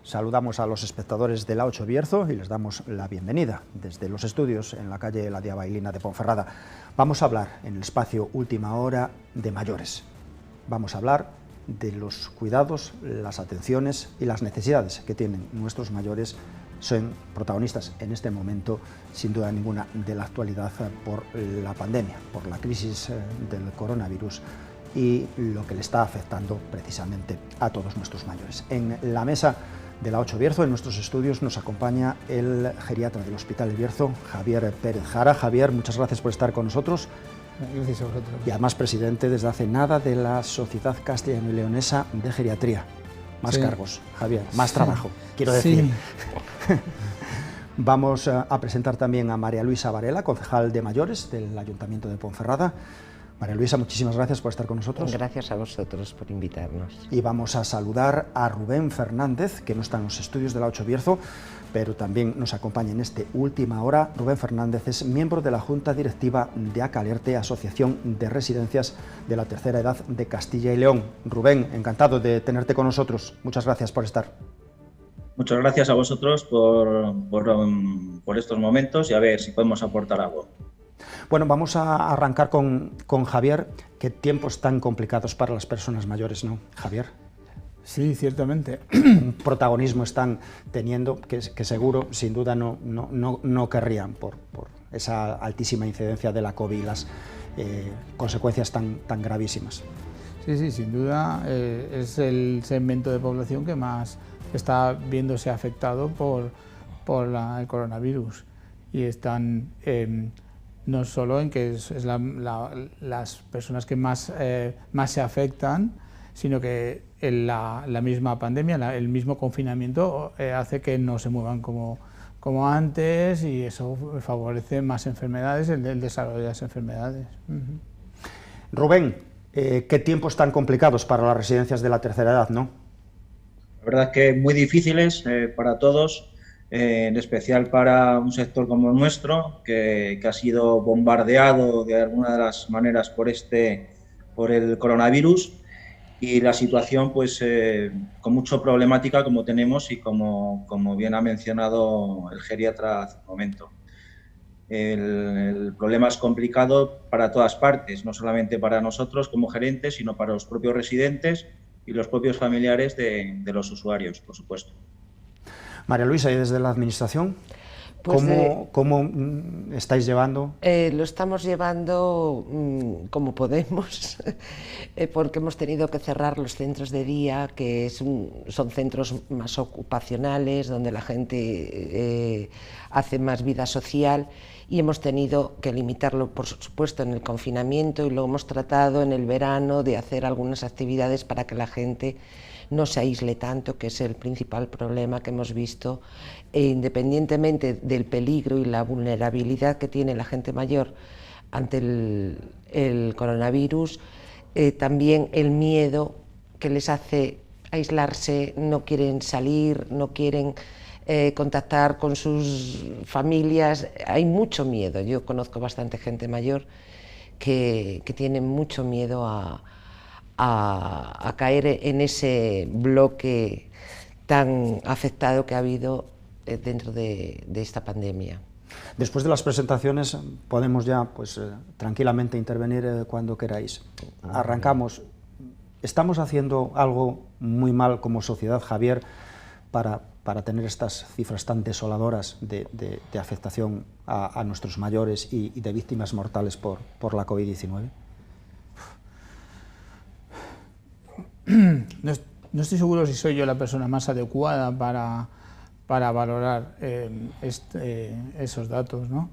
Saludamos a los espectadores de La 8 Bierzo y les damos la bienvenida desde los estudios en la calle La Diabailina de Ponferrada. Vamos a hablar en el espacio Última Hora de mayores. Vamos a hablar de los cuidados, las atenciones y las necesidades que tienen nuestros mayores. Son protagonistas en este momento, sin duda ninguna, de la actualidad por la pandemia, por la crisis del coronavirus y lo que le está afectando precisamente a todos nuestros mayores. En la mesa de La 8 Bierzo, en nuestros estudios, nos acompaña el geriatra del Hospital de Bierzo, Javier Pérez Jara. Javier, muchas gracias por estar con nosotros. Gracias a vosotros. Y además presidente desde hace nada de la Sociedad Castellano y Leonesa de Geriatría. Más cargos, Javier, más trabajo, quiero decir. Sí. Vamos a presentar también a María Luisa Varela, concejal de mayores del Ayuntamiento de Ponferrada. María Luisa, muchísimas gracias por estar con nosotros. Gracias a vosotros por invitarnos. Y vamos a saludar a Rubén Fernández, que no está en los estudios de La 8 Bierzo, pero también nos acompaña en esta última hora. Rubén Fernández es miembro de la Junta Directiva de Acalerte, Asociación de Residencias de la Tercera Edad de Castilla y León. Rubén, encantado de tenerte con nosotros. Muchas gracias por estar. Muchas gracias a vosotros por estos momentos y a ver si podemos aportar algo. Bueno, vamos a arrancar con Javier. Qué tiempos tan complicados para las personas mayores, ¿no, Javier? Sí, ciertamente. Un protagonismo están teniendo que seguro, sin duda, no querrían por esa altísima incidencia de la COVID y las consecuencias tan gravísimas. Sí, sin duda es el segmento de población que más está viéndose afectado por el coronavirus y están no solo en que es las personas que más se afectan, sino que la misma pandemia, el mismo confinamiento hace que no se muevan como antes y eso favorece más enfermedades, el desarrollo de las enfermedades. Rubén, ¿qué tiempos tan complicados para las residencias de la tercera edad, no? La verdad es que muy difíciles para todos, en especial para un sector como el nuestro, que ha sido bombardeado de alguna de las maneras por el coronavirus, y la situación pues con mucha problemática como tenemos y como bien ha mencionado el geriatra hace un momento. El problema es complicado para todas partes, no solamente para nosotros como gerentes, sino para los propios residentes y los propios familiares de los usuarios, por supuesto. María Luisa, ¿y desde la Administración? Pues ¿Cómo estáis llevando? Lo estamos llevando como podemos, porque hemos tenido que cerrar los centros de día, que son centros más ocupacionales, donde la gente hace más vida social, y hemos tenido que limitarlo, por supuesto, en el confinamiento, y luego hemos tratado en el verano de hacer algunas actividades para que la gente no se aísle tanto, que es el principal problema que hemos visto, independientemente del peligro y la vulnerabilidad que tiene la gente mayor ante el coronavirus, también el miedo que les hace aislarse, no quieren salir, no quieren contactar con sus familias, hay mucho miedo. Yo conozco bastante gente mayor que tiene mucho miedo a caer en ese bloque tan afectado que ha habido dentro de esta pandemia. Después de las presentaciones podemos ya pues, tranquilamente intervenir cuando queráis. Arrancamos. ¿Estamos haciendo algo muy mal como sociedad, Javier, para tener estas cifras tan desoladoras de afectación a nuestros mayores y de víctimas mortales por la COVID-19? No estoy seguro si soy yo la persona más adecuada para valorar esos datos, ¿no?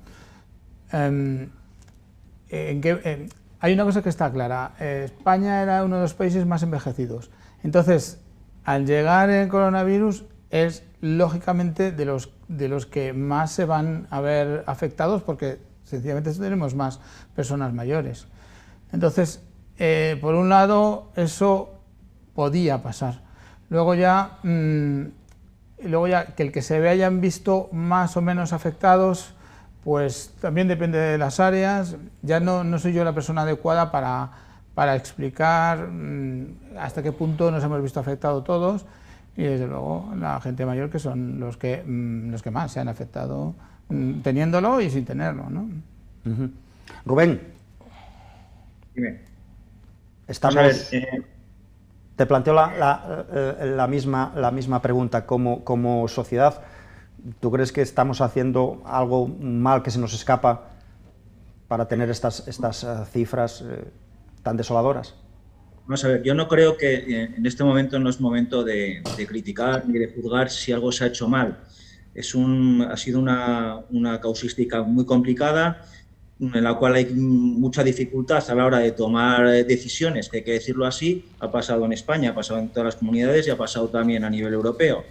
Hay una cosa que está clara. España era uno de los países más envejecidos. Entonces, al llegar el coronavirus, es lógicamente de los que más se van a ver afectados, porque sencillamente tenemos más personas mayores. Entonces, por un lado, eso podía pasar. Luego ya que el que se hayan visto más o menos afectados, pues también depende de las áreas. Ya no soy yo la persona adecuada para explicar hasta qué punto nos hemos visto afectados todos, y desde luego la gente mayor, que son los que más se han afectado, teniéndolo y sin tenerlo, ¿no? Rubén, Dime. estamos... Vamos a ver, te planteo la misma pregunta. Como sociedad, ¿tú crees que estamos haciendo algo mal que se nos escapa para tener estas cifras tan desoladoras? Vamos a ver, yo no creo que en este momento no es momento de criticar ni de juzgar si algo se ha hecho mal. Ha sido una causística muy complicada, en la cual hay mucha dificultad a la hora de tomar decisiones, que hay que decirlo así. Ha pasado en España, ha pasado en todas las comunidades y ha pasado también a nivel europeo.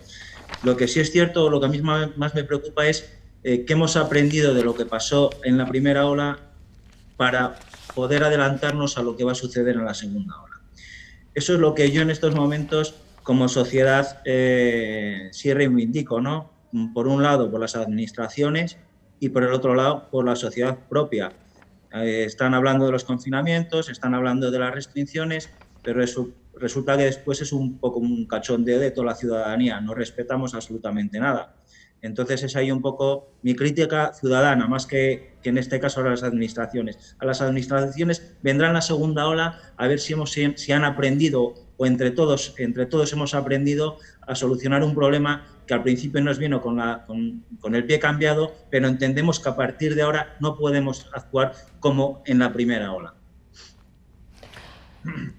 Lo que sí es cierto, lo que a mí más me preocupa es qué hemos aprendido de lo que pasó en la primera ola para poder adelantarnos a lo que va a suceder en la segunda ola. Eso es lo que yo en estos momentos, como sociedad, sí reivindico, ¿no? Por un lado, por las administraciones y por el otro lado, por la sociedad propia. Están hablando de los confinamientos, están hablando de las restricciones, pero eso resulta que después es un poco un cachondeo de toda la ciudadanía, no respetamos absolutamente nada. Entonces es ahí un poco mi crítica ciudadana, más que en este caso a las administraciones. A las administraciones vendrá la segunda ola a ver si han aprendido, o entre todos hemos aprendido a solucionar un problema que al principio nos vino con el pie cambiado, pero entendemos que a partir de ahora no podemos actuar como en la primera ola.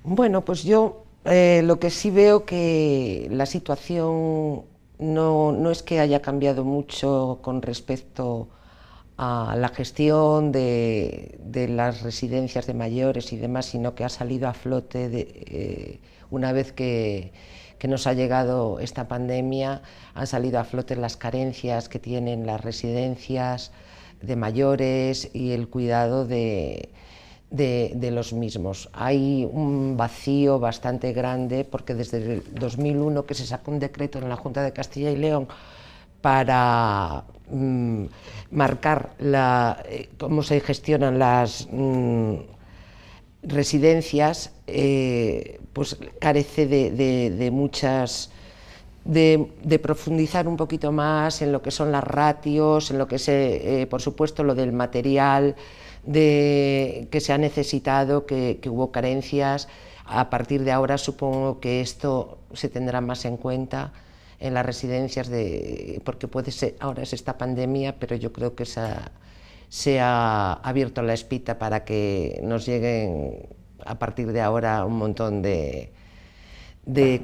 Bueno, pues yo lo que sí veo que la situación no es que haya cambiado mucho con respecto a la gestión de las residencias de mayores y demás, sino que ha salido a flote una vez que nos ha llegado esta pandemia, han salido a flote las carencias que tienen las residencias de mayores y el cuidado de los mismos. Hay un vacío bastante grande porque desde el 2001 que se sacó un decreto en la Junta de Castilla y León para marcar cómo se gestionan las residencias, pues carece de muchas... De profundizar un poquito más en lo que son las ratios, en lo que es, por supuesto, lo del material que se ha necesitado, que hubo carencias. A partir de ahora supongo que esto se tendrá más en cuenta en las residencias, porque puede ser, ahora es esta pandemia, pero yo creo que se ha abierto la espita para que nos lleguen a partir de ahora un montón de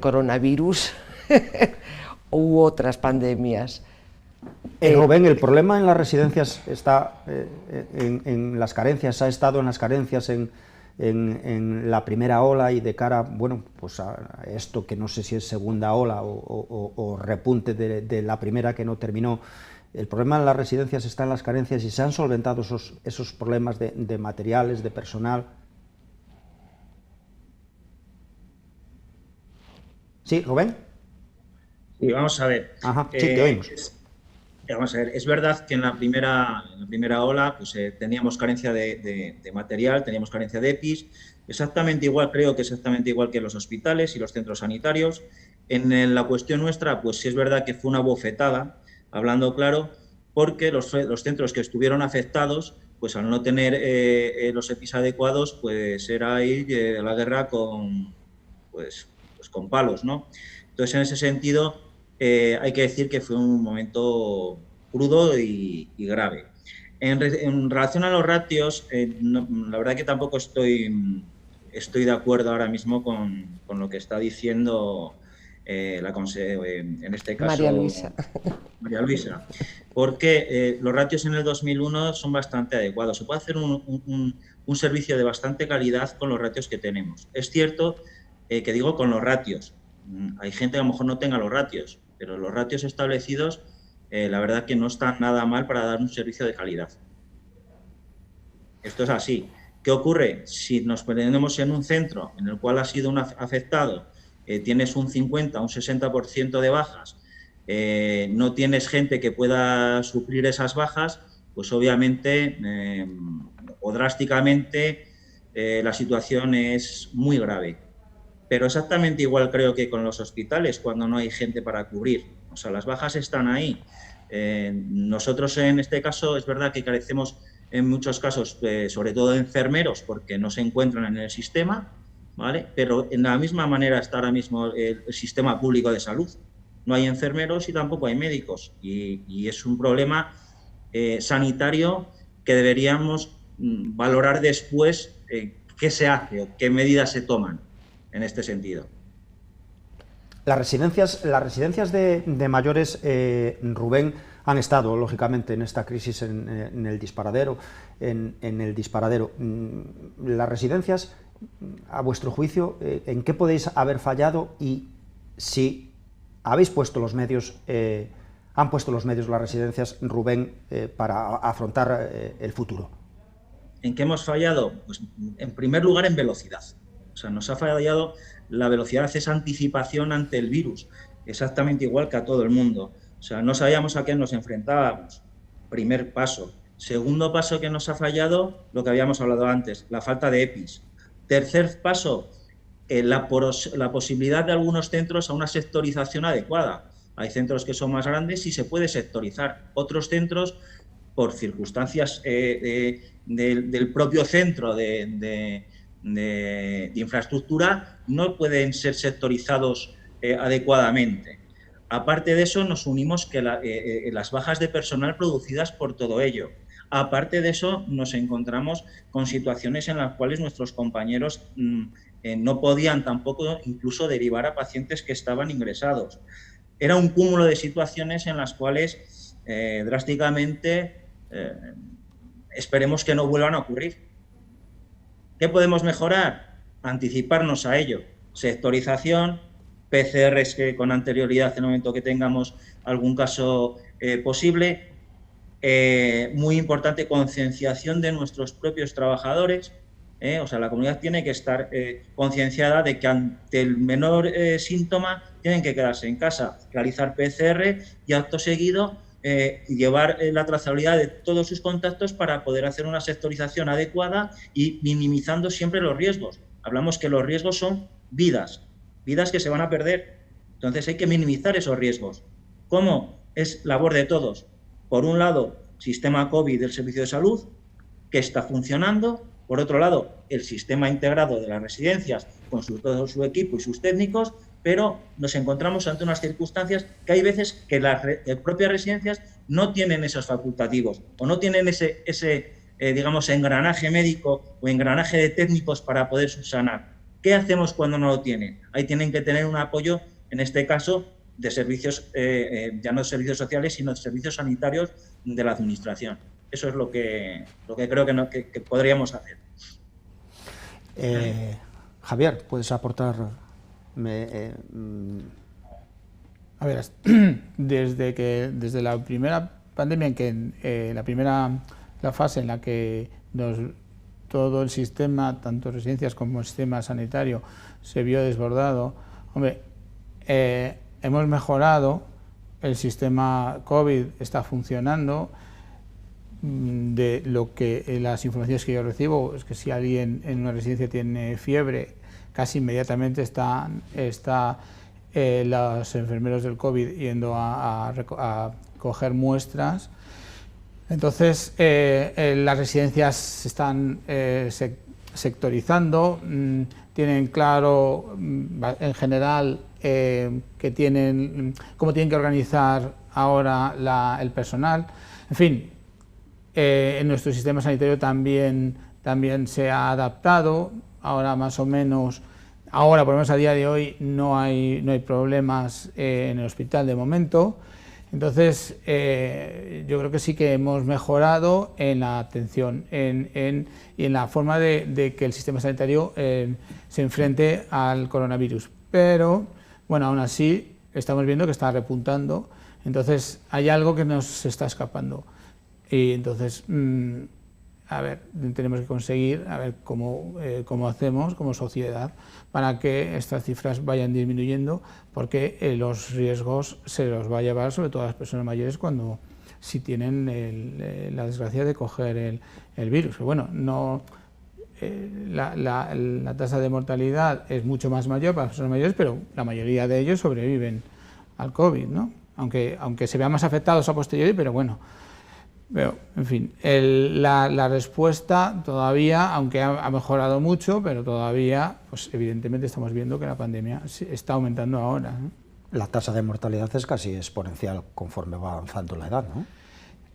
coronavirus u otras pandemias. Rubén, el problema en las residencias está en las carencias, ha estado en las carencias en la primera ola y de cara, bueno, pues a esto que no sé si es segunda ola o repunte de la primera que no terminó. El problema en las residencias está en las carencias y se han solventado esos problemas de materiales, de personal. ¿Sí, Rubén? Sí, vamos a ver. Ajá, sí, te oímos. Vamos a ver, es verdad que en la primera ola pues, teníamos carencia de material, teníamos carencia de EPIs, exactamente igual, creo que exactamente igual que en los hospitales y los centros sanitarios. En la cuestión nuestra, pues sí es verdad que fue una bofetada, hablando claro, porque los centros que estuvieron afectados, pues al no tener los EPIs adecuados, pues era ir a la guerra con palos, ¿no? Entonces, en ese sentido, hay que decir que fue un momento crudo y grave. En relación a los ratios, la verdad que tampoco estoy de acuerdo ahora mismo con lo que está diciendo en este caso María Luisa, porque los ratios en el 2001 son bastante adecuados. Se puede hacer un servicio de bastante calidad con los ratios que tenemos. Es cierto que digo con los ratios. Hay gente que a lo mejor no tenga los ratios, pero los ratios establecidos, la verdad que no están nada mal para dar un servicio de calidad. Esto es así. ¿Qué ocurre? Si nos ponemos en un centro en el cual ha sido un afectado, tienes un 50, un 60% de bajas, no tienes gente que pueda suplir esas bajas, pues obviamente o drásticamente la situación es muy grave. Pero exactamente igual creo que con los hospitales, cuando no hay gente para cubrir. O sea, las bajas están ahí. Nosotros en este caso es verdad que carecemos en muchos casos, sobre todo de enfermeros, porque no se encuentran en el sistema, ¿vale? Pero en la misma manera está ahora mismo el sistema público de salud. No hay enfermeros y tampoco hay médicos. Y es un problema sanitario que deberíamos valorar después qué se hace o qué medidas se toman en este sentido. Las residencias de mayores, Rubén, han estado, lógicamente, en esta crisis en el disparadero. Las residencias, a vuestro juicio, ¿en qué podéis haber fallado y si habéis puesto los medios, han puesto los medios las residencias, Rubén, para afrontar el futuro? ¿En qué hemos fallado? Pues, en primer lugar, en velocidad. O sea, nos ha fallado la velocidad, esa anticipación ante el virus, exactamente igual que a todo el mundo. O sea, no sabíamos a qué nos enfrentábamos. Primer paso. Segundo paso que nos ha fallado, lo que habíamos hablado antes, la falta de EPIs. Tercer paso, la posibilidad de algunos centros a una sectorización adecuada. Hay centros que son más grandes y se puede sectorizar. Otros centros, por circunstancias del propio centro de infraestructura, no pueden ser sectorizados adecuadamente. Aparte de eso, nos unimos que las bajas de personal producidas por todo ello. Aparte de eso, nos encontramos con situaciones en las cuales nuestros compañeros no podían tampoco incluso derivar a pacientes que estaban ingresados. Era un cúmulo de situaciones en las cuales drásticamente esperemos que no vuelvan a ocurrir. ¿Qué podemos mejorar? Anticiparnos a ello. Sectorización, PCRs que con anterioridad en el momento que tengamos algún caso posible. Muy importante, concienciación de nuestros propios trabajadores. O sea, la comunidad tiene que estar concienciada de que ante el menor síntoma tienen que quedarse en casa, realizar PCR y acto seguido llevar la trazabilidad de todos sus contactos para poder hacer una sectorización adecuada y minimizando siempre los riesgos. Hablamos que los riesgos son vidas que se van a perder. Entonces hay que minimizar esos riesgos. ¿Cómo? Es labor de todos. Por un lado, sistema COVID del servicio de salud, que está funcionando. Por otro lado, el sistema integrado de las residencias con todo su equipo y sus técnicos, pero nos encontramos ante unas circunstancias que hay veces que las propias residencias no tienen esos facultativos o no tienen ese engranaje médico o engranaje de técnicos para poder subsanar. ¿Qué hacemos cuando no lo tienen? Ahí tienen que tener un apoyo, en este caso, de servicios, ya no de servicios sociales, sino de servicios sanitarios de la administración. Eso es lo que creo que podríamos hacer. Javier, ¿puedes aportar? A ver, desde la primera pandemia, en que la fase en la que todo el sistema, tanto residencias como el sistema sanitario, se vio desbordado, hombre, hemos mejorado, el sistema COVID está funcionando. De lo que las informaciones que yo recibo es que si alguien en una residencia tiene fiebre, casi inmediatamente están los enfermeros del COVID yendo a coger muestras. Entonces, las residencias se están sectorizando, tienen claro, en general, cómo tienen que organizar ahora el personal. En fin, en nuestro sistema sanitario también se ha adaptado. Ahora más o menos, por lo menos a día de hoy, no hay problemas en el hospital de momento. Entonces, yo creo que sí que hemos mejorado en la atención y en la forma de que el sistema sanitario se enfrente al coronavirus. Pero, bueno, aún así estamos viendo que está repuntando. Entonces, hay algo que nos está escapando. Y entonces, a ver, tenemos que conseguir a ver cómo hacemos como sociedad para que estas cifras vayan disminuyendo, porque los riesgos se los va a llevar sobre todo a las personas mayores si tienen la desgracia de coger el virus. Pero bueno, la tasa de mortalidad es mucho más mayor para las personas mayores, pero la mayoría de ellos sobreviven al COVID, ¿no? Aunque se vean más afectados a posteriori, pero bueno. Pero, en fin, la respuesta todavía, aunque ha mejorado mucho, pero todavía, pues evidentemente estamos viendo que la pandemia está aumentando ahora, ¿no? La tasa de mortalidad es casi exponencial conforme va avanzando la edad, ¿no?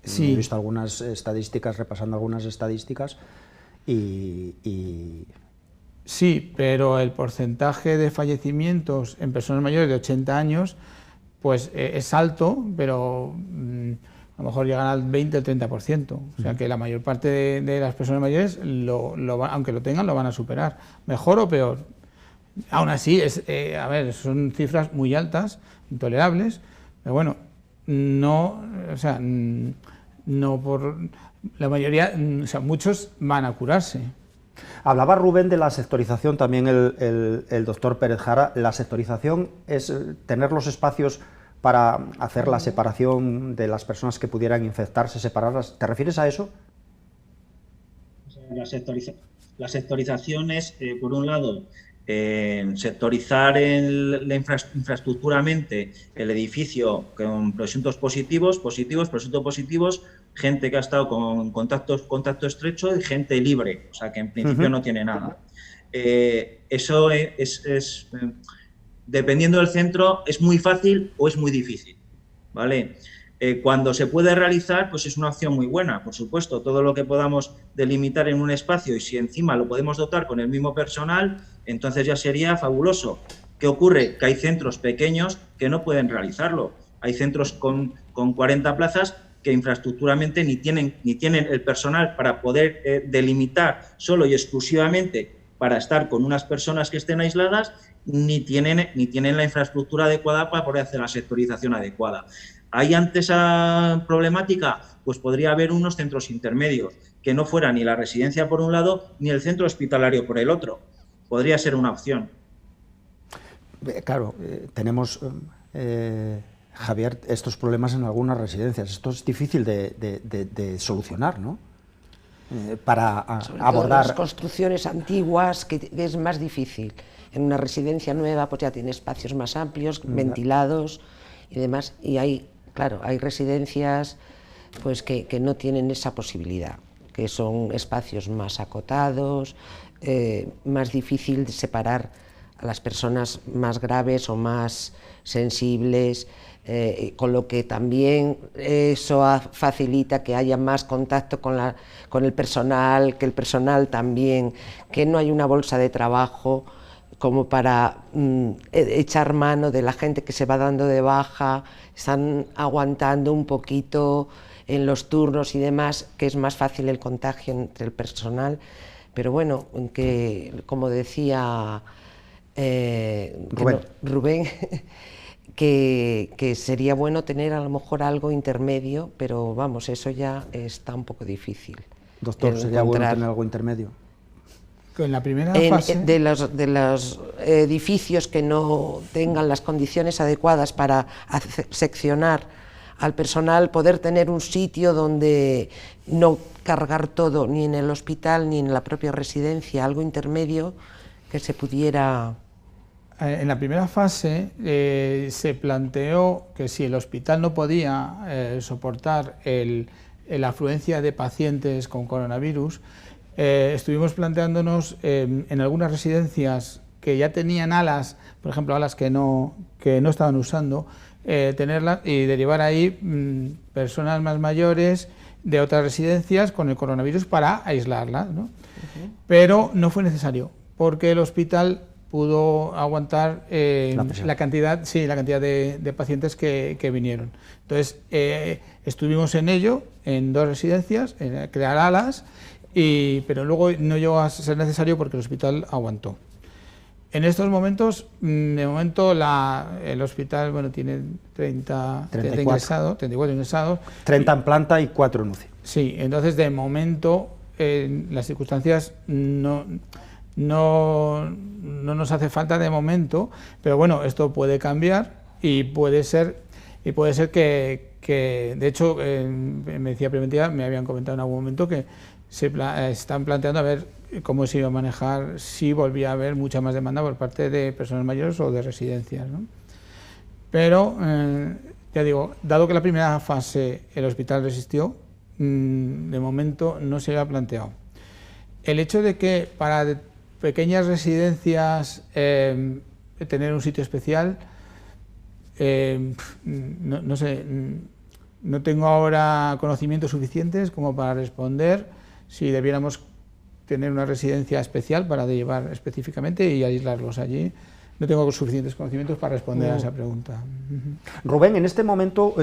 Sí. He visto algunas estadísticas, repasando algunas estadísticas, y... Sí, pero el porcentaje de fallecimientos en personas mayores de 80 años pues es alto, pero a lo mejor llegan al 20 o 30%. O sea que la mayor parte de las personas mayores, aunque lo tengan, lo van a superar. Mejor o peor. Aún así, a ver, son cifras muy altas, intolerables, pero bueno, no, o sea, no por la mayoría, o sea, muchos van a curarse. Hablaba Rubén de la sectorización, también el doctor Pérez Jara. La sectorización es tener los espacios para hacer la separación de las personas que pudieran infectarse, separarlas. ¿Te refieres a eso? La sectorización es, por un lado, sectorizar infraestructuralmente el edificio con presuntos positivos, presuntos positivos, gente que ha estado con contacto estrecho y gente libre, o sea que en principio no tiene nada. Eso es dependiendo del centro, es muy fácil o es muy difícil, ¿vale? Cuando se puede realizar, pues es una opción muy buena, por supuesto, todo lo que podamos delimitar en un espacio y si encima lo podemos dotar con el mismo personal, entonces ya sería fabuloso. ¿Qué ocurre? Que hay centros pequeños que no pueden realizarlo. Hay centros con 40 plazas que infraestructuralmente ni tienen el personal para poder delimitar solo y exclusivamente para estar con unas personas que estén aisladas, ni tienen la infraestructura adecuada para poder hacer la sectorización adecuada. ¿Hay ante esa problemática? Pues podría haber unos centros intermedios, que no fuera ni la residencia por un lado, ni el centro hospitalario por el otro. Podría ser una opción. Claro, tenemos, Javier, estos problemas en algunas residencias. Esto es difícil de solucionar, ¿no? Para abordar... las construcciones antiguas, que es más difícil. En una residencia nueva pues ya tiene espacios más amplios, ventilados y demás, y hay residencias pues que no tienen esa posibilidad, que son espacios más acotados, más difícil de separar a las personas más graves o más sensibles, con lo que también eso facilita que haya más contacto con el personal, que el personal también, que no hay una bolsa de trabajo como para echar mano de la gente que se va dando de baja, están aguantando un poquito en los turnos y demás, que es más fácil el contagio entre el personal, pero bueno, que como decía Rubén, que sería bueno tener a lo mejor algo intermedio, pero vamos, eso ya está un poco difícil. Doctor, ¿sería bueno tener algo intermedio? En la primera fase... De los edificios que no tengan las condiciones adecuadas para seccionar al personal, poder tener un sitio donde no cargar todo, ni en el hospital ni en la propia residencia, algo intermedio que se pudiera... En la primera fase se planteó que si el hospital no podía soportar la afluencia de pacientes con coronavirus, estuvimos planteándonos en algunas residencias que ya tenían alas, por ejemplo alas que no estaban usando, tenerlas y derivar ahí personas más mayores de otras residencias con el coronavirus para aislarlas, ¿no? Pero no fue necesario, porque el hospital pudo aguantar la cantidad de pacientes que vinieron. Entonces, estuvimos en ello, en 2 residencias, en crear alas, pero luego no llegó a ser necesario porque el hospital aguantó. En estos momentos, de momento, el hospital tiene 34 ingresados. 30 en planta y 4 en UCI. Sí, entonces de momento, las circunstancias no nos hace falta de momento, pero bueno, esto puede cambiar y puede ser que de hecho, en medicina preventiva me habían comentado en algún momento que están planteando a ver cómo se iba a manejar si volvía a haber mucha más demanda por parte de personas mayores o de residencias, ¿no? Pero, ya digo, dado que la primera fase el hospital resistió, de momento no se había planteado. El hecho de que para pequeñas residencias tener un sitio especial, no sé, no tengo ahora conocimientos suficientes como para responder si debiéramos tener una residencia especial para llevar específicamente y aislarlos allí. No tengo suficientes conocimientos para responder a esa pregunta. Rubén, en este momento,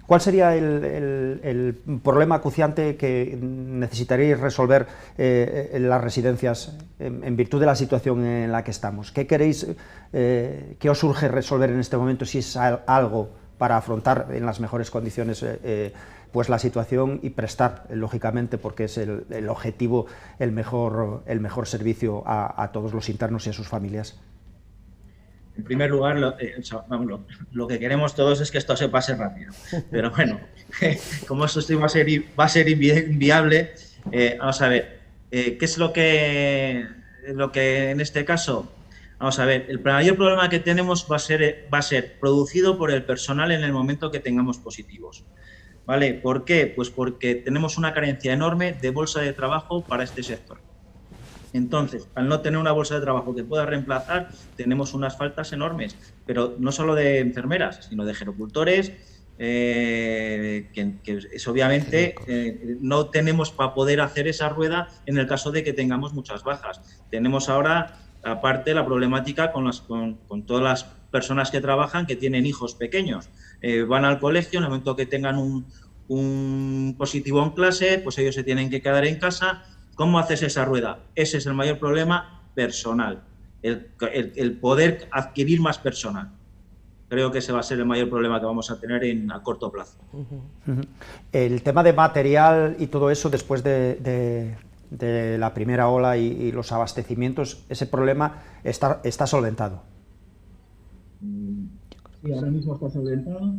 ¿cuál sería el problema acuciante que necesitaríais resolver en las residencias en virtud de la situación en la que estamos? ¿Qué queréis, qué os urge resolver en este momento, si es algo para afrontar en las mejores condiciones pues la situación y prestar, lógicamente, porque es el objetivo, el mejor servicio a todos los internos y a sus familias? En primer lugar, lo que queremos todos es que esto se pase rápido. Pero bueno, como esto va a ser inviable, vamos a ver, ¿qué es lo que en este caso? Vamos a ver, el mayor problema que tenemos va a ser producido por el personal en el momento que tengamos positivos. ¿Vale? ¿Por qué? Pues porque tenemos una carencia enorme de bolsa de trabajo para este sector. Entonces, al no tener una bolsa de trabajo que pueda reemplazar, tenemos unas faltas enormes, pero no solo de enfermeras, sino de gerocultores, que es obviamente no tenemos para poder hacer esa rueda en el caso de que tengamos muchas bajas. Tenemos ahora, aparte, la problemática con todas las personas que trabajan, que tienen hijos pequeños. Van al colegio, en el momento que tengan un positivo en clase, pues ellos se tienen que quedar en casa. ¿Cómo haces esa rueda? Ese es el mayor problema personal, el poder adquirir más personal. Creo que ese va a ser el mayor problema que vamos a tener a corto plazo. El tema de material y todo eso, después de la primera ola y los abastecimientos, ese problema está solventado. Sí, ahora mismo está solventado.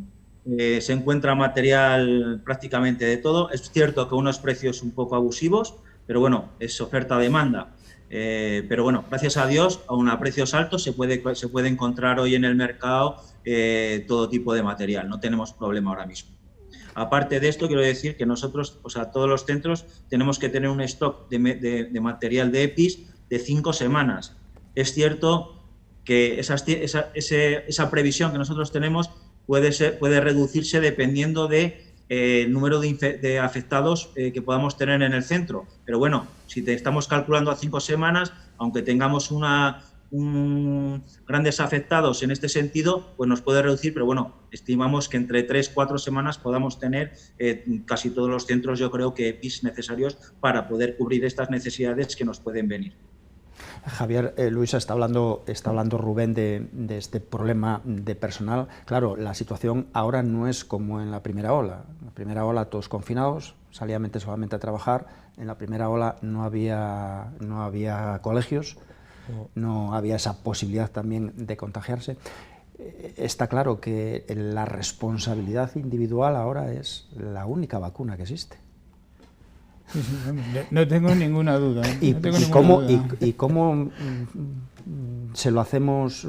Se encuentra material prácticamente de todo. Es cierto que unos precios un poco abusivos, pero bueno, es oferta-demanda. Pero bueno, gracias a Dios, aún a precios altos se puede encontrar hoy en el mercado todo tipo de material. No tenemos problema ahora mismo. Aparte de esto, quiero decir que nosotros, o sea, todos los centros, tenemos que tener un stock de material de EPIs de 5 semanas. Es cierto que esa previsión que nosotros tenemos puede reducirse dependiendo el número de afectados que podamos tener en el centro. Pero bueno, si estamos calculando a 5 semanas, aunque tengamos grandes afectados en este sentido, pues nos puede reducir, pero bueno, estimamos que entre 3-4 semanas podamos tener casi todos los centros, yo creo que EPIs necesarios para poder cubrir estas necesidades que nos pueden venir. Javier, Luisa, está hablando Rubén de este problema de personal. Claro, la situación ahora no es como en la primera ola. En la primera ola todos confinados, salían solamente a trabajar. En la primera ola no había colegios, no había esa posibilidad también de contagiarse. Está claro que la responsabilidad individual ahora es la única vacuna que existe. No tengo ninguna duda. ¿Y cómo se lo hacemos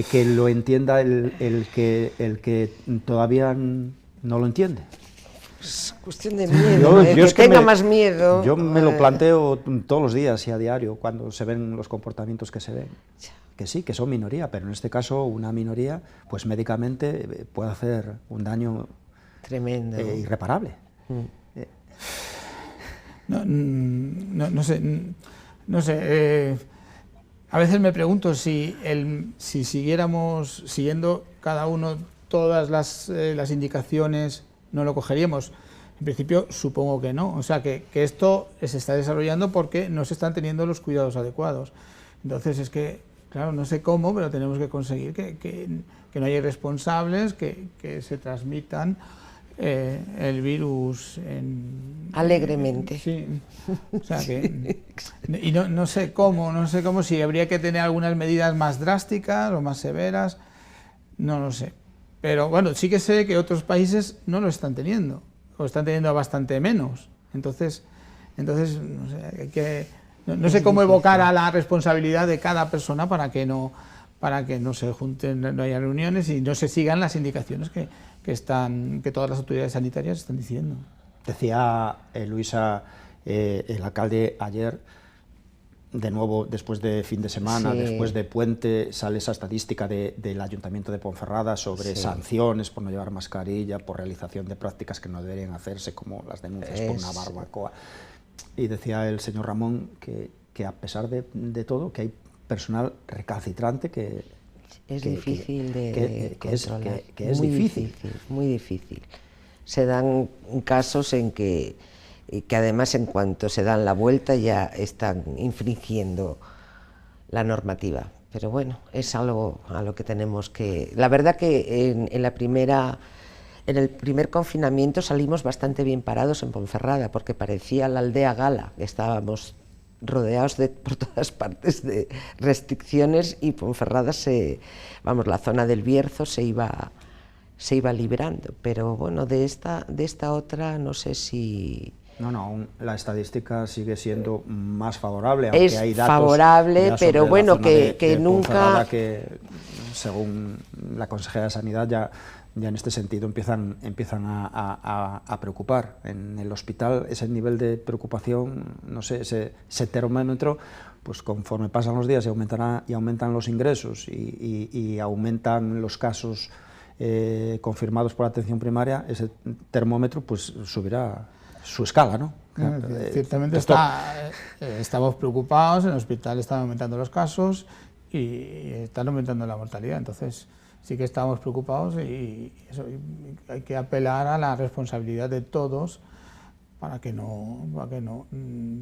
que lo entienda el que todavía no lo entiende? Es cuestión de miedo, que tenga más miedo. Yo me lo planteo todos los días y a diario cuando se ven los comportamientos que se ven. Que sí, que son minoría, pero en este caso una minoría, pues médicamente puede hacer un daño tremendo, irreparable. No sé. A veces me pregunto si siguiéramos siguiendo cada uno todas las indicaciones, no lo cogeríamos. En principio supongo que no, o sea que esto se está desarrollando porque no se están teniendo los cuidados adecuados. Entonces es que, claro, no sé cómo, pero tenemos que conseguir que no haya irresponsables, que se transmitan el virus alegremente. Sí, o sea que y no sé cómo, si habría que tener algunas medidas más drásticas o más severas, no lo sé. Pero bueno, sí que sé que otros países no lo están teniendo, o están teniendo bastante menos. Entonces, Entonces, no sé cómo evocar a la responsabilidad de cada persona para que no se junten, no haya reuniones y no se sigan las indicaciones que todas las autoridades sanitarias están diciendo. Decía Luisa, el alcalde ayer, de nuevo, después de fin de semana, después de puente, sale esa estadística del Ayuntamiento de Ponferrada sobre sanciones por no llevar mascarilla, por realización de prácticas que no deberían hacerse, como las denuncias por una barbacoa. Y decía el señor Ramón que a pesar de todo, que hay personal recalcitrante que es difícil de controlar. Que es difícil. Muy difícil. Se dan casos en que además en cuanto se dan la vuelta ya están infringiendo la normativa. Pero bueno, es algo a lo que tenemos que... La verdad que en el primer confinamiento salimos bastante bien parados en Ponferrada, porque parecía la aldea gala, estábamos rodeados por todas partes de restricciones y Ponferrada la zona del Bierzo se iba liberando, pero bueno, de esta otra no sé si... No, la estadística sigue siendo más favorable, aunque es hay datos favorable, pero bueno, que nunca... que según la consejera de Sanidad ya en este sentido empiezan a preocupar. En el hospital ese nivel de preocupación, no sé, ese termómetro, pues conforme pasan los días y aumentan los ingresos y aumentan los casos confirmados por atención primaria, ese termómetro pues subirá su escala, ¿no? Ciertamente estamos preocupados, en el hospital están aumentando los casos y están aumentando la mortalidad, entonces sí que estamos preocupados y hay que apelar a la responsabilidad de todos para que no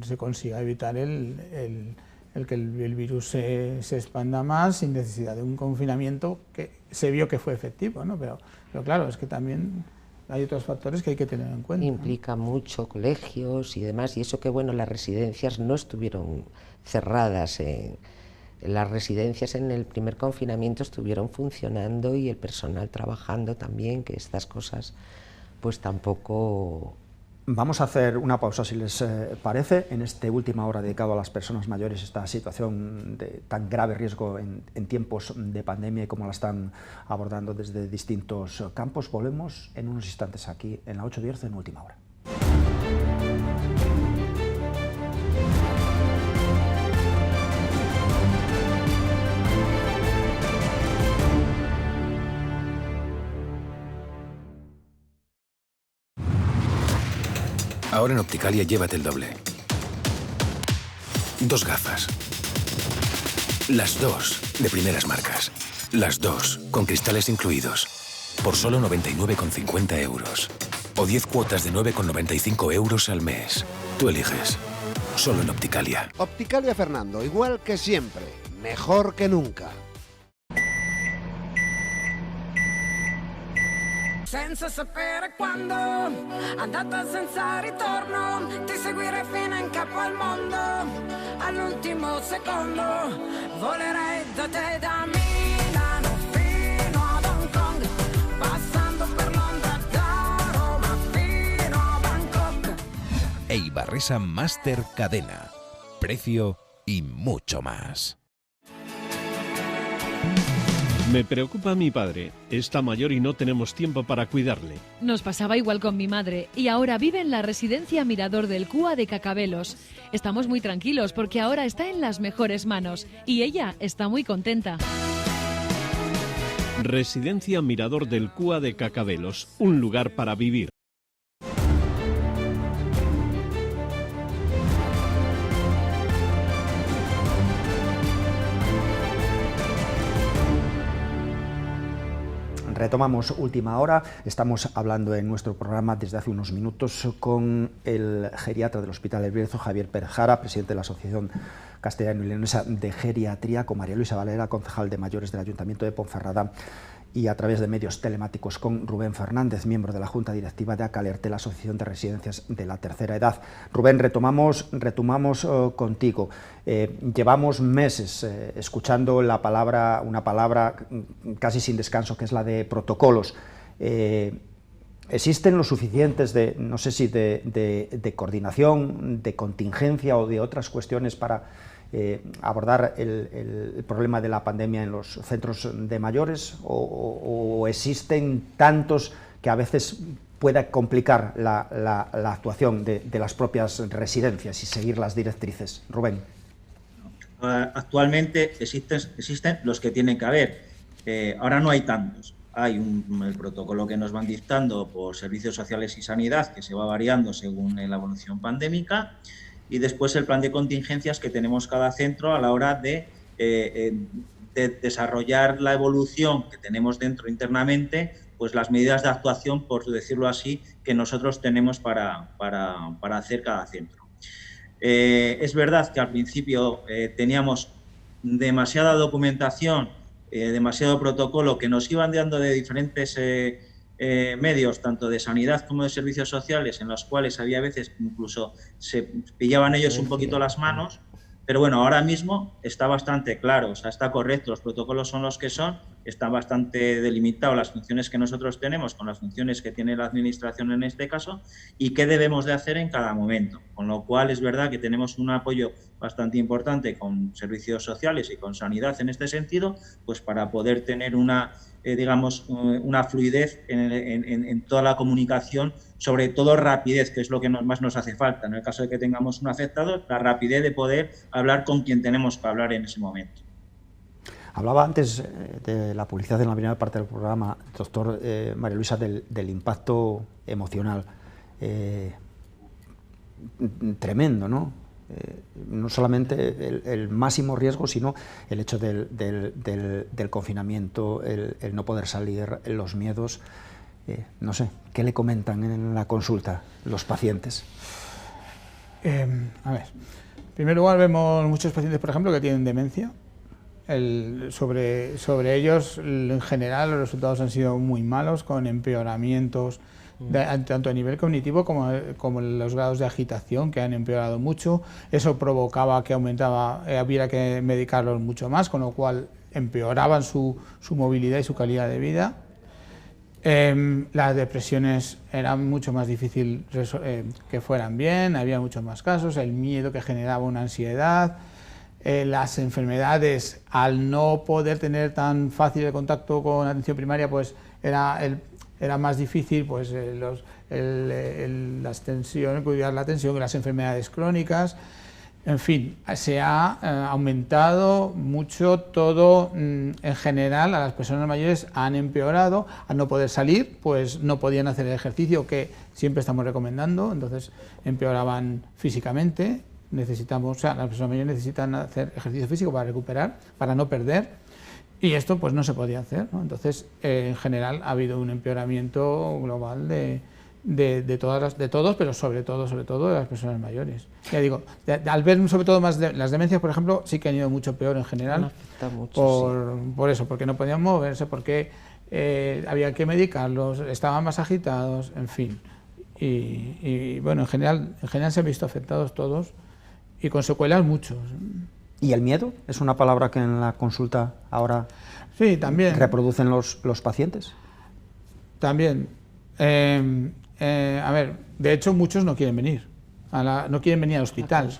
se consiga evitar que el virus se expanda más sin necesidad de un confinamiento que se vio que fue efectivo, ¿no? Pero claro, es que también hay otros factores que hay que tener en cuenta. Implica mucho colegios y demás, y eso que bueno, las residencias no estuvieron cerradas. Las residencias en el primer confinamiento estuvieron funcionando y el personal trabajando también, que estas cosas pues tampoco... Vamos a hacer una pausa, si les parece, en esta última hora dedicado a las personas mayores, esta situación de tan grave riesgo en tiempos de pandemia y cómo la están abordando desde distintos campos. Volvemos en unos instantes aquí en la 8 Bierzo en Última Hora. Ahora en Opticalia llévate el doble. 2 gafas. Las 2 de primeras marcas. Las 2 con cristales incluidos. Por solo 99,50 €. O 10 cuotas de 9,95 € al mes. Tú eliges. Solo en Opticalia. Opticalia Fernando, igual que siempre. Mejor que nunca. Senza sapere quando, andata senza ritorno, ti seguirei fino in capo al mondo, all'ultimo secondo, volerei da te da Milano fino ad Hong Kong, passando per Londra da Roma fino a Bangkok. Eibarresa Master Cadena, precio y mucho más. Me preocupa mi padre. Está mayor y no tenemos tiempo para cuidarle. Nos pasaba igual con mi madre y ahora vive en la residencia Mirador del Cúa de Cacabelos. Estamos muy tranquilos porque ahora está en las mejores manos y ella está muy contenta. Residencia Mirador del Cúa de Cacabelos, un lugar para vivir. Retomamos Última Hora, estamos hablando en nuestro programa desde hace unos minutos con el geriatra del Hospital del Bierzo, Javier Pérez Jara, presidente de la Asociación Castellano y Leonesa de Geriatría, con María Luisa Valera, concejal de mayores del Ayuntamiento de Ponferrada, y a través de medios telemáticos con Rubén Fernández, miembro de la Junta Directiva de Acalerte, la Asociación de Residencias de la Tercera Edad. Rubén, retomamos contigo. Llevamos meses escuchando una palabra casi sin descanso, que es la de protocolos. ¿existen los suficientes no sé si de coordinación, de contingencia o de otras cuestiones para abordar el problema de la pandemia en los centros de mayores? ¿O existen tantos que a veces pueda complicar la actuación de las propias residencias y seguir las directrices? Rubén. Actualmente existen los que tienen que haber. Ahora no hay tantos. Hay el protocolo que nos van dictando por servicios sociales y sanidad, que se va variando según la evolución pandémica, y después el plan de contingencias que tenemos cada centro a la hora de desarrollar la evolución que tenemos dentro internamente, pues las medidas de actuación, por decirlo así, que nosotros tenemos para hacer cada centro. Es verdad que al principio teníamos demasiada documentación, demasiado protocolo que nos iban dando de diferentes medios, tanto de sanidad como de servicios sociales, en los cuales había veces incluso se pillaban ellos un poquito las manos, pero bueno, ahora mismo está bastante claro, o sea, está correcto, los protocolos son los que son, está bastante delimitado las funciones que nosotros tenemos con las funciones que tiene la administración en este caso y qué debemos de hacer en cada momento, con lo cual es verdad que tenemos un apoyo bastante importante con servicios sociales y con sanidad en este sentido, pues para poder tener una fluidez en toda la comunicación, sobre todo rapidez, que es lo que más nos hace falta. En el caso de que tengamos un afectado, la rapidez de poder hablar con quien tenemos que hablar en ese momento. Hablaba antes de la publicidad en la primera parte del programa, doctor María Luisa, del impacto emocional. Tremendo, ¿no? No solamente el máximo riesgo, sino el hecho del confinamiento, el no poder salir, los miedos. No sé, ¿qué le comentan en la consulta los pacientes? A ver, en primer lugar vemos muchos pacientes, por ejemplo, que tienen demencia. Sobre ellos, en general, los resultados han sido muy malos, con empeoramientos tanto a nivel cognitivo como los grados de agitación, que han empeorado mucho. Eso provocaba que hubiera que medicarlos mucho más, con lo cual empeoraban su movilidad y su calidad de vida. Las depresiones eran mucho más difícil que fueran bien, había muchos más casos, el miedo que generaba una ansiedad, las enfermedades, al no poder tener tan fácil el contacto con la atención primaria, pues era más difícil, pues las tensiones, cuidar la tensión, las enfermedades crónicas. En fin, se ha aumentado mucho todo en general. A las personas mayores han empeorado, al no poder salir, pues no podían hacer el ejercicio que siempre estamos recomendando, entonces empeoraban físicamente. Las personas mayores necesitan hacer ejercicio físico para recuperar, para no perder, y esto pues no se podía hacer, ¿no? Entonces, en general ha habido un empeoramiento global de todos, pero sobre todo de las personas mayores. Ya digo, al ver sobre todo más las demencias, por ejemplo, sí que han ido mucho peor en general, por eso, porque no podían moverse, porque había que medicarlos, estaban más agitados, en fin. Y bueno, en general se han visto afectados todos y con secuelas muchos. ¿Y el miedo? ¿Es una palabra que en la consulta ahora también reproducen los pacientes? También. A ver, de hecho muchos no quieren venir, no quieren venir al hospital,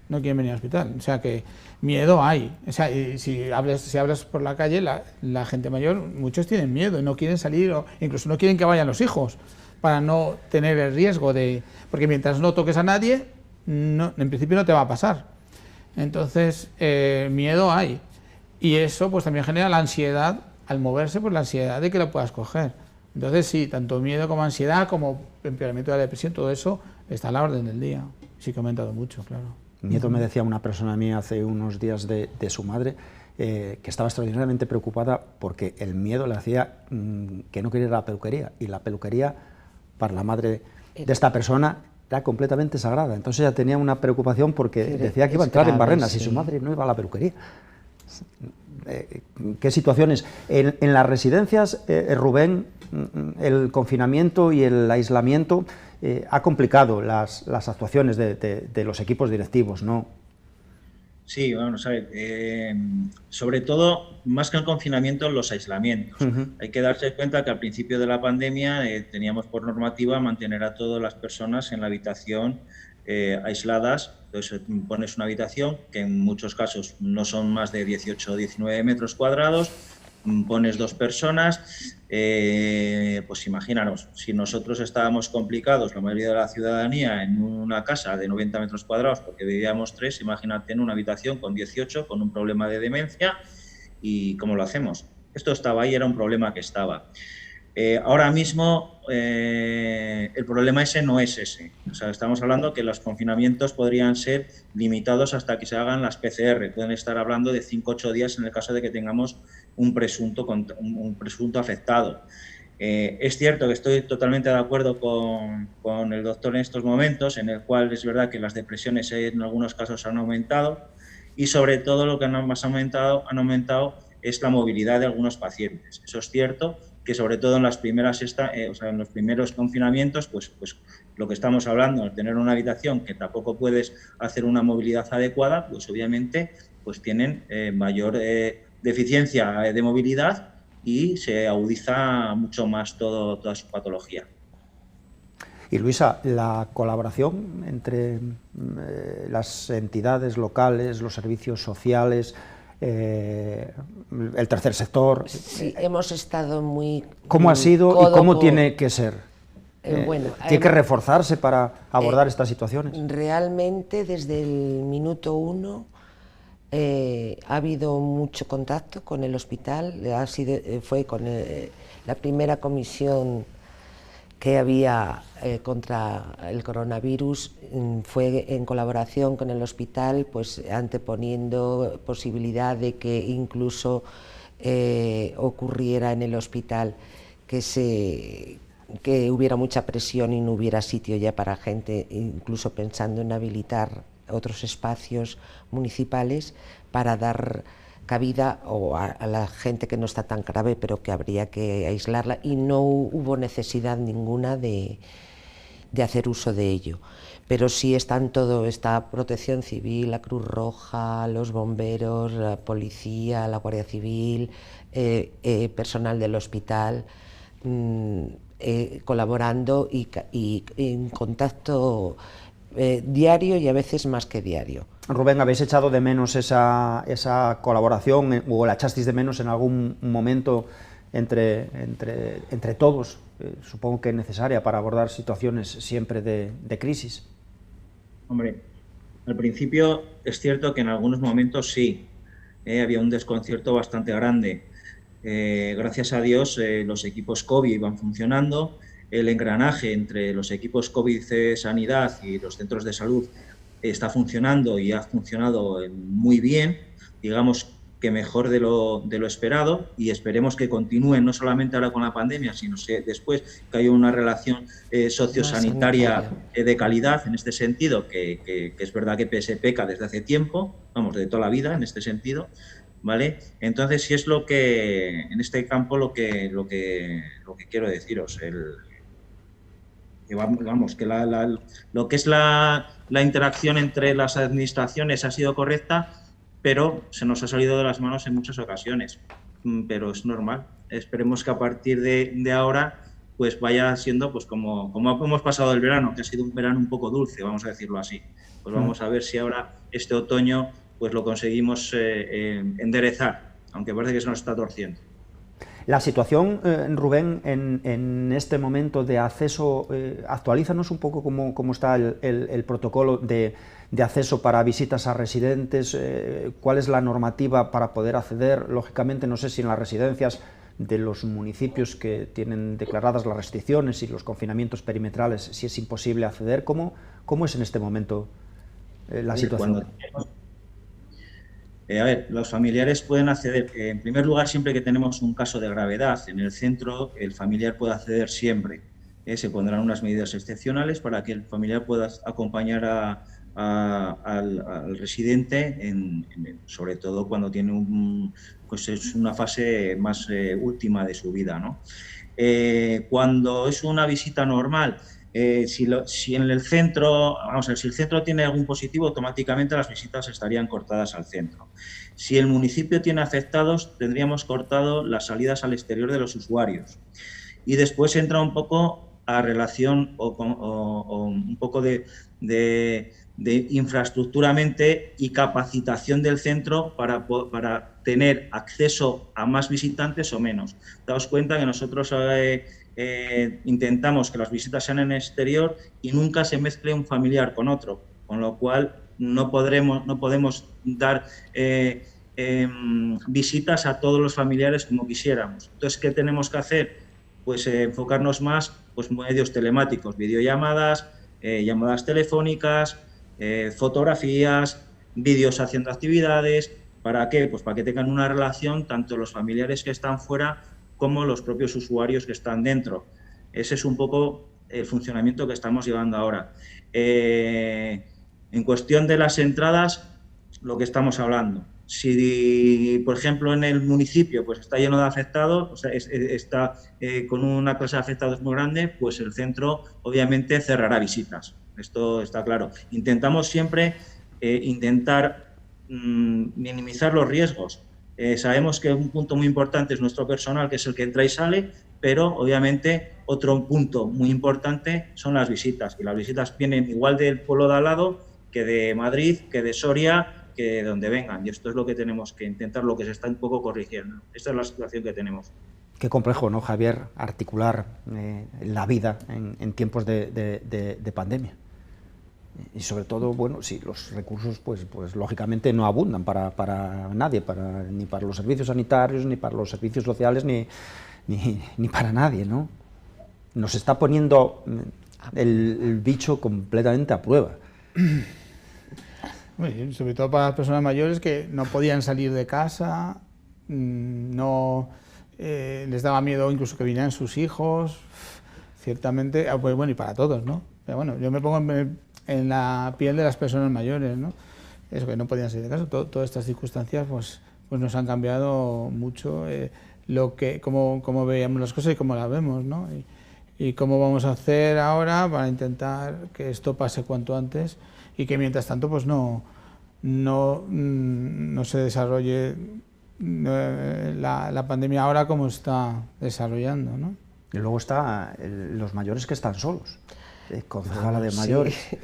no quieren venir al hospital, o sea que miedo hay, o sea, y si hablas por la calle, la gente mayor, muchos tienen miedo y no quieren salir, o incluso no quieren que vayan los hijos, para no tener el riesgo porque mientras no toques a nadie, en principio no te va a pasar. Entonces, miedo hay, y eso pues también genera la ansiedad, al moverse, pues la ansiedad de que lo puedas coger. Entonces sí, tanto miedo como ansiedad, como empeoramiento de la depresión, todo eso está a la orden del día. Sí que ha aumentado mucho, claro. Nieto me decía una persona mía hace unos días de su madre que estaba extraordinariamente preocupada porque el miedo le hacía que no quería ir a la peluquería, y la peluquería para la madre de esta persona era completamente sagrada. Entonces ella tenía una preocupación porque decía que iba a entrar en barrenas y su madre no iba a la peluquería. ¿Qué situaciones? En las residencias, Rubén, el confinamiento y el aislamiento ha complicado las actuaciones de los equipos directivos, ¿no? Sí, vamos a ver, sobre todo, más que el confinamiento, los aislamientos. Hay que darse cuenta que al principio de la pandemia teníamos por normativa mantener a todas las personas en la habitación aisladas. Entonces pones una habitación que en muchos casos no son más de 18 o 19 metros cuadrados, pones 2 personas, pues imaginaros, si nosotros estábamos complicados, la mayoría de la ciudadanía, en una casa de 90 metros cuadrados, porque vivíamos 3, imagínate en una habitación con 18, con un problema de demencia, ¿y cómo lo hacemos? Esto estaba ahí, era un problema que estaba. Ahora mismo el problema ese no es ese. O sea, estamos hablando que los confinamientos podrían ser limitados hasta que se hagan las PCR. Pueden estar hablando de 5 o 8 días en el caso de que tengamos un presunto afectado. Es cierto que estoy totalmente de acuerdo con el doctor en estos momentos, en el cual es verdad que las depresiones en algunos casos han aumentado y sobre todo lo que han aumentado es la movilidad de algunos pacientes. Eso es cierto, que sobre todo en las primeras en los primeros confinamientos, pues lo que estamos hablando, al tener una habitación que tampoco puedes hacer una movilidad adecuada, pues obviamente pues tienen mayor deficiencia de movilidad y se agudiza mucho más toda su patología. Y Luisa, la colaboración entre las entidades locales, los servicios sociales, el tercer sector. Sí, hemos estado muy... ¿Cómo ha sido y cómo tiene que ser? ¿Tiene que reforzarse para abordar estas situaciones? Realmente, desde el minuto 1 ha habido mucho contacto con el hospital. Fue con la primera comisión que había contra el coronavirus, fue en colaboración con el hospital, pues anteponiendo posibilidad de que incluso ocurriera en el hospital que hubiera mucha presión y no hubiera sitio ya para gente, incluso pensando en habilitar otros espacios municipales para dar cabida a la gente que no está tan grave, pero que habría que aislarla, y no hubo necesidad ninguna de hacer uso de ello. Pero sí está Protección Civil, la Cruz Roja, los bomberos, la policía, la Guardia Civil, personal del hospital, colaborando y en contacto diario y a veces más que diario. Rubén, ¿habéis echado de menos esa colaboración o la echasteis de menos en algún momento entre todos? Supongo que es necesaria para abordar situaciones siempre de crisis. Hombre, al principio es cierto que en algunos momentos sí, había un desconcierto bastante grande. Gracias a Dios los equipos COVID van funcionando, el engranaje entre los equipos COVID Sanidad y los centros de salud está funcionando y ha funcionado muy bien, digamos que mejor de lo esperado, y esperemos que continúen no solamente ahora con la pandemia, sino después que haya una relación sociosanitaria de calidad en este sentido, que es verdad que se peca desde hace tiempo, vamos, de toda la vida en este sentido, ¿vale? Entonces sí es lo que, en este campo lo que quiero deciros, vamos, que lo que es la interacción entre las administraciones ha sido correcta, pero se nos ha salido de las manos en muchas ocasiones, pero es normal. Esperemos que a partir de ahora pues vaya siendo pues como hemos pasado el verano, que ha sido un verano un poco dulce, vamos a decirlo así. Pues vamos a ver si ahora este otoño pues lo conseguimos enderezar, aunque parece que se nos está torciendo. La situación, Rubén, en este momento de acceso, actualízanos un poco cómo está el protocolo de acceso para visitas a residentes, cuál es la normativa para poder acceder. Lógicamente, no sé si en las residencias de los municipios que tienen declaradas las restricciones y los confinamientos perimetrales, si es imposible acceder. ¿Cómo es en este momento la situación? A ver, los familiares pueden acceder, en primer lugar, siempre que tenemos un caso de gravedad en el centro, el familiar puede acceder siempre. Se pondrán unas medidas excepcionales para que el familiar pueda acompañar al residente, sobre todo cuando tiene pues es una fase más última de su vida, ¿no? Cuando es una visita normal, Si en el centro, vamos a ver, si el centro tiene algún positivo, automáticamente las visitas estarían cortadas al centro. Si el municipio tiene afectados, tendríamos cortado las salidas al exterior de los usuarios. Y después entra un poco a relación o un poco de infraestructuramente y capacitación del centro para tener acceso a más visitantes o menos. Daos cuenta que nosotros intentamos que las visitas sean en el exterior y nunca se mezcle un familiar con otro, con lo cual no podemos dar visitas a todos los familiares como quisiéramos. Entonces, ¿qué tenemos que hacer? Pues enfocarnos más pues medios telemáticos, videollamadas, llamadas telefónicas, fotografías, vídeos haciendo actividades. ¿Para qué? Pues para que tengan una relación tanto los familiares que están fuera como los propios usuarios que están dentro. Ese es un poco el funcionamiento que estamos llevando ahora. En cuestión de las entradas, lo que estamos hablando. Si, por ejemplo, en el municipio pues está lleno de afectados, o sea, está con una clase de afectados muy grande, pues el centro obviamente cerrará visitas. Esto está claro. Intentamos siempre minimizar los riesgos. Sabemos que un punto muy importante es nuestro personal, que es el que entra y sale, pero obviamente otro punto muy importante son las visitas. Y las visitas vienen igual del pueblo de al lado que de Madrid, que de Soria, que de donde vengan. Y esto es lo que tenemos que intentar, lo que se está un poco corrigiendo. Esta es la situación que tenemos. Qué complejo, ¿no, Javier? Articular la vida en tiempos de pandemia. Y sobre todo, bueno, sí, los recursos pues lógicamente no abundan para nadie, ni para los servicios sanitarios, ni para los servicios sociales, ni para nadie, ¿no? Nos está poniendo el bicho completamente a prueba. Sobre todo para las personas mayores que no podían salir de casa, les daba miedo incluso que vinieran sus hijos, ciertamente, pues bueno, y para todos, ¿no? Pero bueno, yo me pongo en la piel de las personas mayores, ¿no? Eso, que no podían salir de casa. Todas estas circunstancias pues nos han cambiado mucho cómo veíamos las cosas y cómo las vemos, ¿no? Y cómo vamos a hacer ahora para intentar que esto pase cuanto antes y que mientras tanto pues no se desarrolle la pandemia ahora como está desarrollando, ¿no? Y luego está los mayores que están solos. Concejala de mayores. Sí.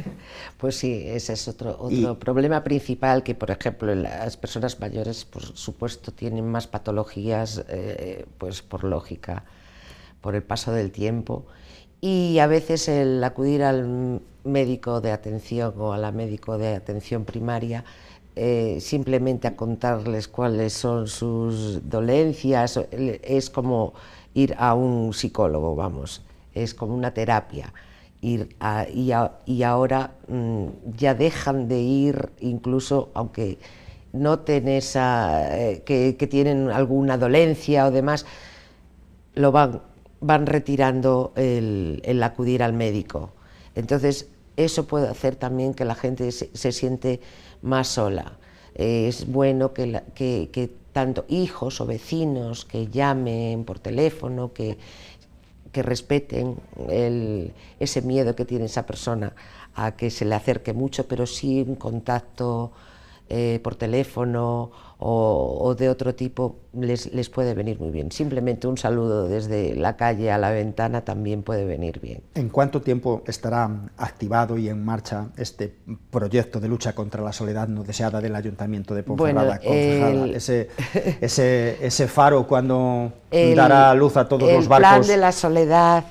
Pues sí, ese es otro problema principal, que por ejemplo las personas mayores por supuesto tienen más patologías, pues por lógica, por el paso del tiempo, y a veces el acudir al médico de atención o a la médico de atención primaria simplemente a contarles cuáles son sus dolencias es como ir a un psicólogo, vamos, es como una terapia. Y ahora ya dejan de ir, incluso aunque noten que tienen alguna dolencia o demás, lo van retirando el acudir al médico. Entonces eso puede hacer también que la gente se siente más sola. Es bueno que tanto hijos o vecinos que llamen por teléfono, que respeten ese miedo que tiene esa persona a que se le acerque mucho, pero sí un contacto por teléfono o de otro tipo les puede venir muy bien. Simplemente un saludo desde la calle a la ventana también puede venir bien. ¿En cuánto tiempo estará activado y en marcha este proyecto de lucha contra la soledad no deseada del Ayuntamiento de Ponferrada? Concejala, ese faro, ¿cuándo dará luz a todos los barcos? El plan de la soledad,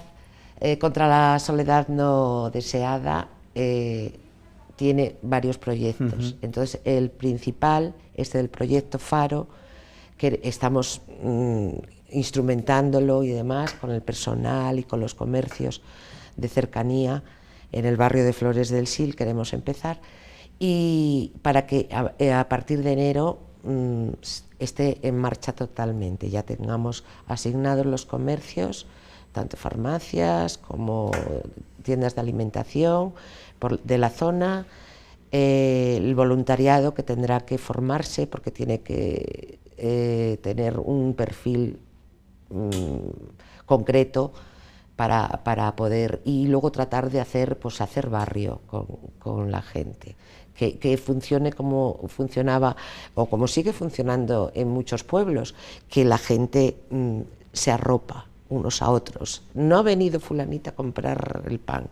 contra la soledad no deseada, tiene varios proyectos. Entonces el principal, del proyecto Faro, que estamos instrumentándolo y demás con el personal y con los comercios de cercanía en el barrio de Flores del Sil. Queremos empezar, y para que a partir de enero esté en marcha totalmente, ya tengamos asignados los comercios, tanto farmacias como tiendas de alimentación de la zona, el voluntariado que tendrá que formarse porque tiene que tener un perfil concreto para poder, y luego tratar de hacer barrio con la gente, que funcione como funcionaba o como sigue funcionando en muchos pueblos, que la gente se arropa unos a otros. No ha venido fulanita a comprar el pan,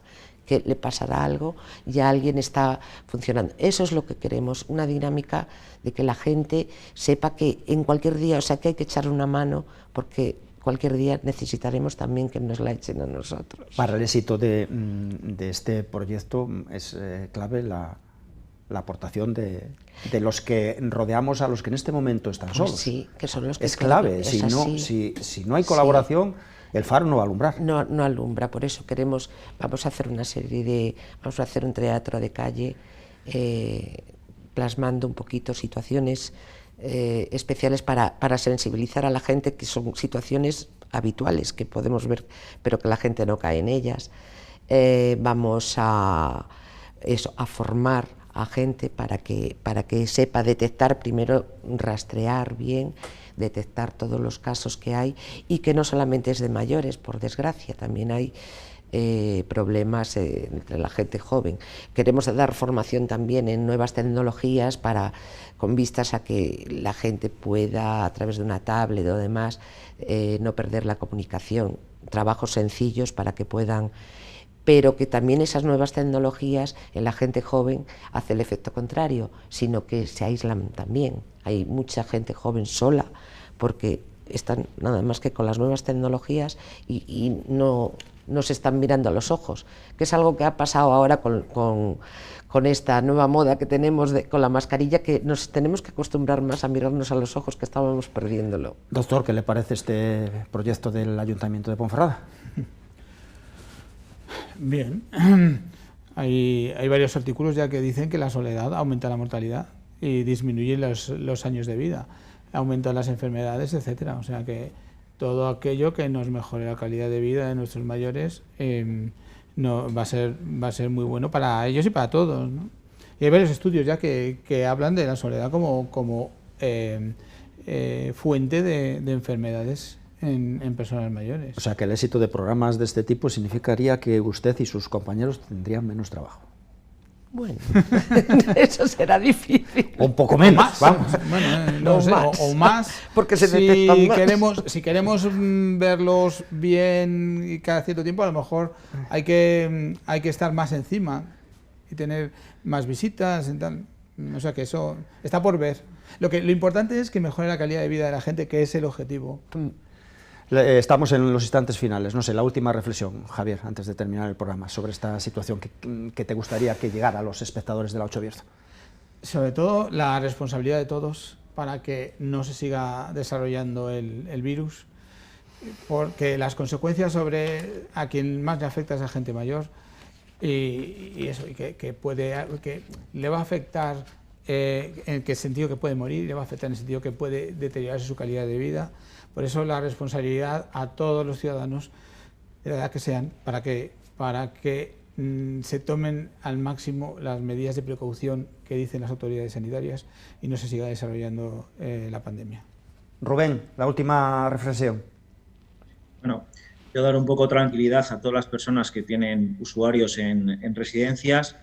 que le pasará algo, ya alguien está funcionando. Eso es lo que queremos, una dinámica de que la gente sepa que en cualquier día, o sea, que hay que echarle una mano, porque cualquier día necesitaremos también que nos la echen a nosotros. Para el éxito de este proyecto es clave la aportación de los que rodeamos a los que en este momento están solos. Sí, que son los que es clave, si no hay colaboración, el faro no va a alumbrar. No alumbra, por eso vamos a hacer vamos a hacer un teatro de calle, plasmando un poquito situaciones especiales para sensibilizar a la gente, que son situaciones habituales que podemos ver, pero que la gente no cae en ellas. Vamos a formar a gente para que sepa detectar, primero rastrear bien, detectar todos los casos que hay, y que no solamente es de mayores, por desgracia, también hay problemas entre la gente joven. Queremos dar formación también en nuevas tecnologías con vistas a que la gente pueda, a través de una tablet o demás, no perder la comunicación, trabajos sencillos para que puedan, pero que también esas nuevas tecnologías en la gente joven hace el efecto contrario, sino que se aíslan también. Hay mucha gente joven sola porque están nada más que con las nuevas tecnologías y no se están mirando a los ojos, que es algo que ha pasado ahora con esta nueva moda que tenemos con la mascarilla, que nos tenemos que acostumbrar más a mirarnos a los ojos, que estábamos perdiéndolo. Doctor, ¿qué le parece este proyecto del Ayuntamiento de Ponferrada? Bien, hay varios artículos ya que dicen que la soledad aumenta la mortalidad y disminuye los años de vida, aumenta las enfermedades, etcétera. O sea que todo aquello que nos mejore la calidad de vida de nuestros mayores va a ser muy bueno para ellos y para todos, ¿no? Y hay varios estudios ya que hablan de la soledad como fuente de enfermedades en personas mayores. O sea que el éxito de programas de este tipo significaría que usted y sus compañeros tendrían menos trabajo. Bueno, eso será difícil. O un poco menos, vamos. Bueno, no sé, o más. Porque se detectan más. Si queremos verlos bien y cada cierto tiempo, a lo mejor hay que estar más encima y tener más visitas y tal. O sea que eso está por ver. Lo importante es que mejore la calidad de vida de la gente, que es el objetivo. Estamos en los instantes finales. No sé, la última reflexión, Javier, antes de terminar el programa, sobre esta situación que te gustaría que llegara a los espectadores de la Ocho Bierzo. Sobre todo la responsabilidad de todos para que no se siga desarrollando el virus, porque las consecuencias sobre a quien más le afecta es a gente mayor y eso, y que le va a afectar en qué sentido que puede morir, le va a afectar en el sentido que puede deteriorarse su calidad de vida. Por eso la responsabilidad a todos los ciudadanos, de la edad que sean, para que se tomen al máximo las medidas de precaución que dicen las autoridades sanitarias y no se siga desarrollando la pandemia. Rubén, la última reflexión. Bueno, quiero dar un poco de tranquilidad a todas las personas que tienen usuarios en residencias,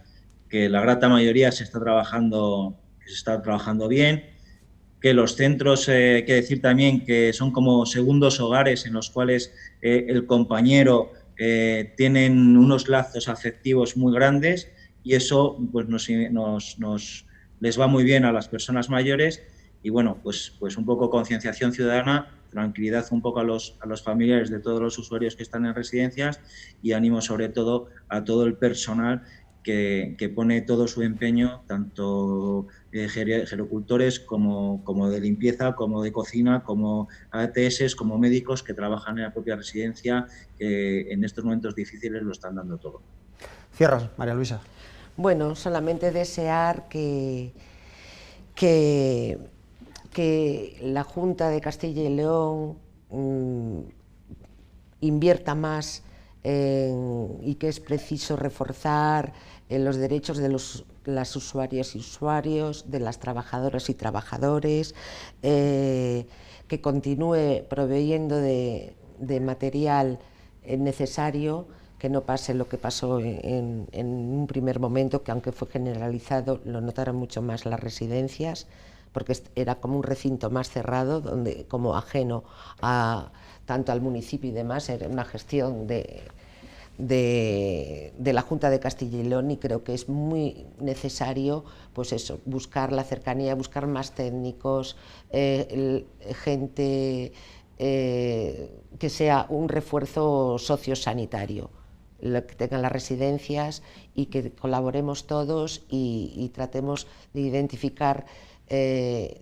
que la grata mayoría se está trabajando bien, que los centros, hay que decir también que son como segundos hogares en los cuales el compañero tienen unos lazos afectivos muy grandes, y eso pues les va muy bien a las personas mayores. Y bueno, pues un poco concienciación ciudadana, tranquilidad un poco a los familiares de todos los usuarios que están en residencias, y ánimo sobre todo a todo el personal que pone todo su empeño, tanto gerocultores como de limpieza, como de cocina, como ATS, como médicos que trabajan en la propia residencia, que en estos momentos difíciles lo están dando todo. Cierras, María Luisa. Bueno, solamente desear que la Junta de Castilla y León invierta más y que es preciso reforzar los derechos de las usuarias y usuarios, de las trabajadoras y trabajadores, que continúe proveyendo de material necesario que no pase lo que pasó en un primer momento, que aunque fue generalizado, lo notaron mucho más las residencias, porque era como un recinto más cerrado, donde, como ajeno tanto al municipio y demás, era una gestión de la Junta de Castilla y León, y creo que es muy necesario, pues eso, buscar la cercanía, buscar más técnicos, gente que sea un refuerzo sociosanitario, lo que tengan las residencias, y que colaboremos todos y tratemos de identificar que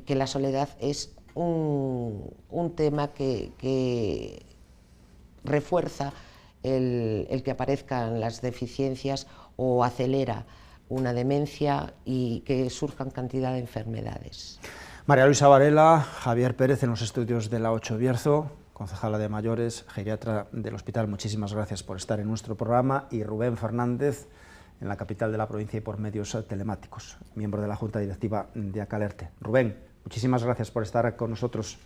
la soledad es un tema que refuerza el que aparezcan las deficiencias o acelera una demencia y que surjan cantidad de enfermedades. María Luisa Varela, Javier Pérez en los estudios de la 8 Bierzo, concejala de mayores, geriatra del hospital, muchísimas gracias por estar en nuestro programa, y Rubén Fernández en la capital de la provincia y por medios telemáticos, miembro de la Junta Directiva de Acalerte. Rubén, muchísimas gracias por estar con nosotros.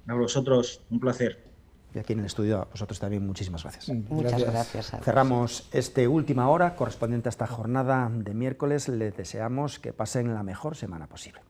A vosotros, un placer. Y aquí en el estudio a vosotros también muchísimas gracias. Muchas gracias. Cerramos este Última Hora correspondiente a esta jornada de miércoles. Les deseamos que pasen la mejor semana posible.